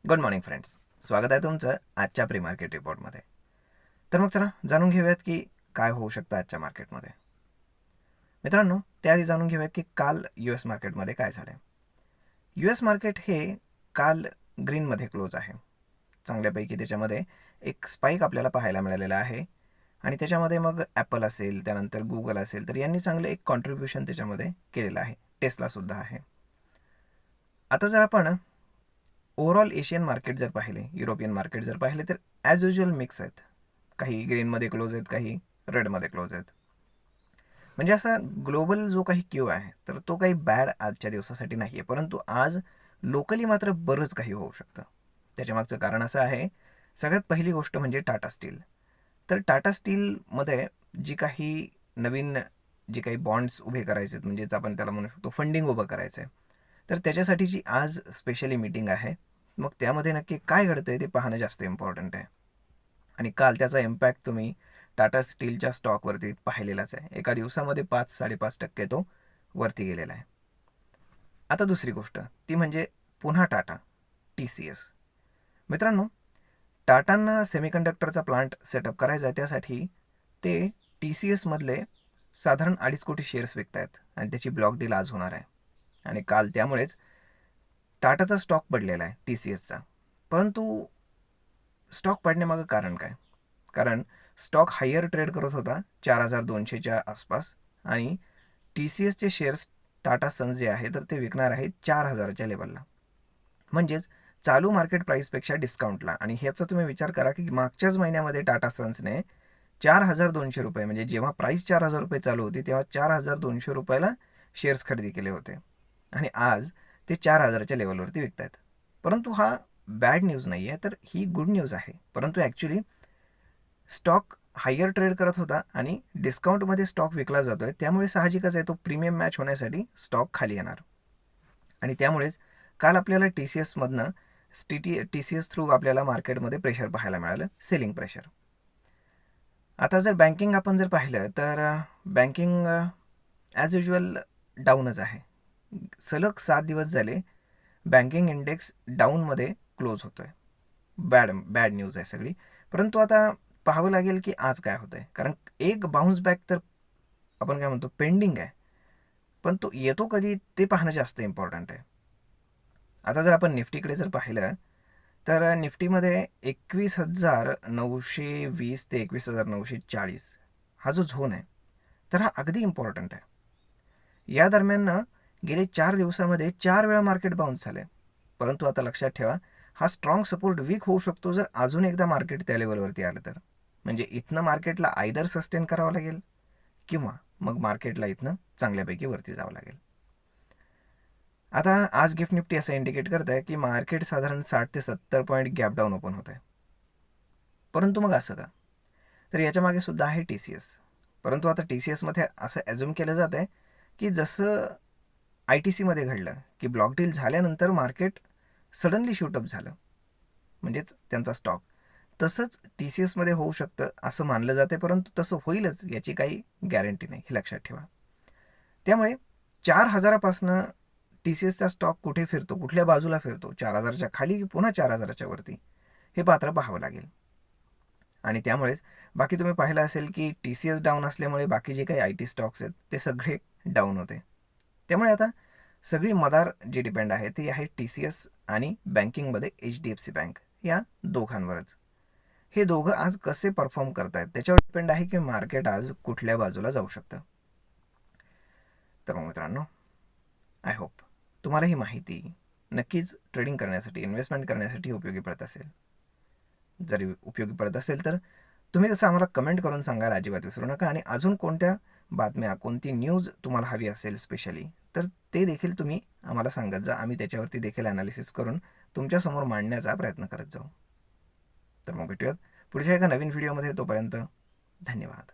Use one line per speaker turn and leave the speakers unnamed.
Good morning friends. स्वागत आहे तुमचं आजच्या प्री मार्केट रिपोर्टमध्ये. तर मग चला जाणून घेऊयात की काय होऊ शकतं आजच्या मार्केटमध्ये. मित्रांनो, त्याआधी जाणून घेऊयात की काल US मार्केटमध्ये काय झालं. US मार्केट हे काल ग्रीनमध्ये क्लोज आहे. चांगल्यापैकी त्याच्यामध्ये एक स्पाईक आपल्याला पाहायला मिळालेला आहे आणि त्याच्यामध्ये मग ॲपल असेल, त्यानंतर गुगल असेल, तर यांनी चांगलं एक कॉन्ट्रीब्युशन त्याच्यामध्ये केलेलं आहे. टेस्लासुद्धा आहे. आता जर आपण ओव्हरऑल एशियन मार्केट जर पाहिले, युरोपियन मार्केट जर पाहिले, तर ॲज युजल मिक्स आहेत. काही ग्रीनमध्ये क्लोज आहेत, काही रेडमध्ये क्लोज आहेत. म्हणजे असा ग्लोबल जो काही क्यू आहे तर तो काही बॅड आजच्या दिवसासाठी नाही आहे, परंतु आज लोकली मात्र बरंच काही होऊ शकतं. त्याच्यामागचं कारण असं आहे, सगळ्यात पहिली गोष्ट म्हणजे टाटा स्टील. तर टाटा स्टीलमध्ये जी काही नवीन जी काही बॉन्ड्स उभे करायचे आहेत, म्हणजेच आपण त्याला म्हणू शकतो फंडिंग उभं करायचं आहे, तर त्याच्यासाठीची आज स्पेशली मीटिंग आहे. मग त्यामध्ये नक्की काय घडतंय ते पाहणं जास्त इम्पॉर्टंट आहे. आणि काल त्याचा इम्पॅक्ट तुम्ही टाटा स्टीलच्या स्टॉकवरती पाहिलेलाच आहे. एका दिवसामध्ये 5-5.5% तो वरती गेलेला आहे. आता दुसरी गोष्ट ती म्हणजे पुन्हा टाटा TCS. मित्रांनो, टाटांना सेमीकंडक्टरचा प्लांट सेटअप करायचा आहे, त्यासाठी ते TCS मधले साधारण 2.5 कोटी शेअर्स विकत आहेत आणि त्याची ब्लॉक डील आज होणार आहे. आणि काल त्यामुळेच टाटाचा स्टॉक पडलेला आहे TCSचा. परंतु स्टॉक पडण्यामागं कारण काय? कारण स्टॉक हायर ट्रेड करत होता 4,200च्या आसपास आणि TCSचे शेअर्स टाटा सन्स जे आहे तर ते विकणार आहेत 4,000च्या लेवलला. म्हणजेच चालू मार्केट प्राईसपेक्षा डिस्काउंटला. आणि ह्याचा तुम्ही विचार करा की मागच्याच महिन्यामध्ये टाटा सन्सने 4,200 रुपये, म्हणजे जेव्हा प्राईस 4,000 रुपये चालू होती तेव्हा 4,200 रुपयाला शेअर्स खरेदी केले होते आणि आज ते 4,000च्या लेवलवरती विकत आहेत. परंतु हा बॅड न्यूज नाही आहे, तर ही गुड न्यूज आहे. परंतु ॲक्च्युली स्टॉक हायर ट्रेड करत होता आणि डिस्काउंटमध्ये स्टॉक विकला जातोय, त्यामुळे साहजिकच आहे तो प्रीमियम मॅच होण्यासाठी स्टॉक खाली येणार. आणि त्यामुळेच काल आपल्याला TCSमधनं TCS थ्रू आपल्याला मार्केटमध्ये प्रेशर पाहायला मिळालं, सेलिंग प्रेशर. आता जर बँकिंग आपण जर पाहिलं तर बँकिंग ॲज युजल डाऊनच आहे. सलग 7 दिवस झाले बँकिंग इंडेक्स डाऊनमध्ये क्लोज होतोय. बॅड न्यूज आहे सगळी. परंतु आता पाहावं लागेल की आज काय होतंय, कारण एक बाउन्स बॅक तर आपण काय म्हणतो पेंडिंग आहे, पण तो येतो कधी ते पाहणं जास्त इम्पॉर्टंट आहे. आता जर आपण निफ्टीकडे जर पाहिलं तर निफ्टीमध्ये 21,920 ते 21,940 हा जो झोन आहे तर हा अगदी इम्पॉर्टंट आहे. या दरम्यान गेले 4 दिवसामध्ये 4 वेळा मार्केट बाउन्स झाले. परंतु आता लक्षात ठेवा, हा स्ट्रॉंग सपोर्ट वीक होऊ शकतो जर अजून एकदा मार्केट त्या लेवलवरती आलं तर. म्हणजे इथनं मार्केटला आयदर सस्टेन करावं लागेल किंवा मग मार्केटला इथनं चांगल्यापैकी वरती जावं लागेल. आता आज गिफ्ट निफ्टी असं इंडिकेट करत आहे की मार्केट साधारण 60 ते 70 पॉईंट गॅप डाऊन ओपन होत आहे. परंतु मग असं का? तर याच्या मागे सुद्धा आहे TCS. परंतु आता TCSमध्ये असं ॲझ्युम केलं जात आहे की जसं ITCमध्ये घडलं की ब्लॉक डील झाल्यानंतर मार्केट सडनली शूटअप झालं, म्हणजेच त्यांचा स्टॉक, तसंच TCSमध्ये होऊ शकतं असं मानलं जाते. परंतु तसं होईलच याची काही गॅरंटी नाही, हे लक्षात ठेवा. त्यामुळे 4,000पासनं TCSचा स्टॉक कुठे फिरतो, कुठल्या बाजूला फिरतो, 4,000च्या खाली की पुन्हा 4,000च्या वरती, हे पात्र पाहावं लागेल. आणि त्यामुळेच बाकी तुम्ही पाहिलं असेल की TCS डाऊन असल्यामुळे बाकी जे काही IT स्टॉक्स आहेत ते सगळे डाऊन होते. त्यामुळे आता सगळी मदार जी डिपेंड आहे ती आहे TCS आणि बँकिंगमध्ये HDFC बँक या दोघांवरच. हे दोघं आज कसे परफॉर्म करतायत त्याच्यावर डिपेंड आहे की मार्केट आज कुठल्या बाजूला जाऊ शकतं. तर मग मित्रांनो, आय होप तुम्हाला ही माहिती नक्कीच ट्रेडिंग करण्यासाठी, इन्व्हेस्टमेंट करण्यासाठी उपयोगी पडत असेल. जर उपयोगी पडत असेल तर तुम्ही तसं आम्हाला कमेंट करून सांगायला अजिबात विसरू नका. आणि अजून कोणत्या बातम्या, कोणती न्यूज तुम्हाला हवी असेल स्पेशली, तर ते देखील तुम्ही आम्हाला सांगत जा. आम्ही त्याच्यावरती देखील ॲनालिसिस करून तुमच्यासमोर मांडण्याचा प्रयत्न करत जाऊ. तर मग भेटूयात पुढच्या एका नवीन व्हिडिओमध्ये. तोपर्यंत धन्यवाद.